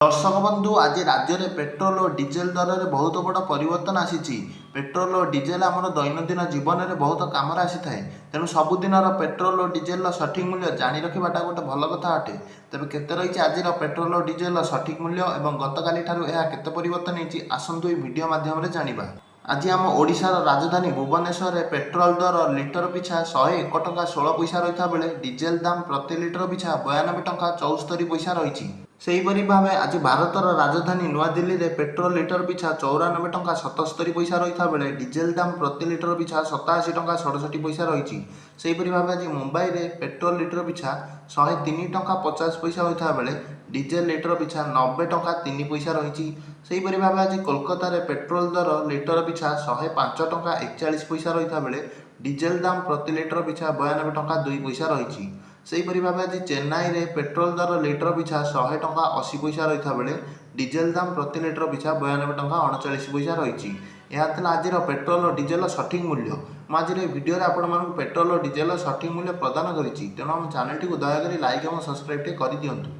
दर्शक बंधु आज राज्य में पेट्रोल और डीजेल दर में बहुत बड़ परिवर्तन आसी। पेट्रोल और डीजेल आम दैनंदिन जीवन में बहुत कम आसी थाए। तेणु सबुदिन पेट्रोल और डीजेल सठिक मूल्य जाणी रखाटा गोटे भल कथा अटे। तेज केते रही आज पेट्रोल और डीजेल सठिक मूल्य और गतकाली केते परिवर्तन होती आसतु वीडियो माध्यम जाना। आज आम ओडिशार राजधानी भुवनेश्वर में पेट्रोल दर लिटर पिछा 101 टंका 16 पैसा रही बेले डीजेल दाम प्रति लिटर पिछा 92 टंका 74 पैसा रही। सेहीपरि भाव आज भारतर राजधानी नुआदिल्ली में पेट्रोल लिटर पिछा 94 टंका 77 पैसा रही बेले डीजेल दाम प्रति लिटर पिछा 87 टंका 67 पैसा रही। सेहीपरि भाव आज मुंबई में पेट्रोल लिटर पिछा 103 टंका 50 पैसा होता बेले डीजेल लिटर पिछा 90 टंका 3 पैसा रही। सेहीपरि भाव आज कोलकाता में पेट्रोल दर लिटर पिछा 105 टंका 41 पैसा रही बेले डीजेल दाम प्रति लिटर पिछा 92 टंका 2 पैसा रही। सेहीपरि भाव आज चेन्नई में पेट्रोल दर लिटर पिछा 100 टंका 80 पैसा रही बेले डीजेल दाम प्रति लिटर पिछा 92 टंका 39 पैसा रही। यह आज पेट्रोल और डीजेल सठिक मूल्य। मुझे वीडियो आपण पेट्रोल और डीजेल सठिक मूल्य प्रदान करी। तेणु आम चैनल टी दयाकोरी लाइक और सब्सक्राइब कर दिंतु।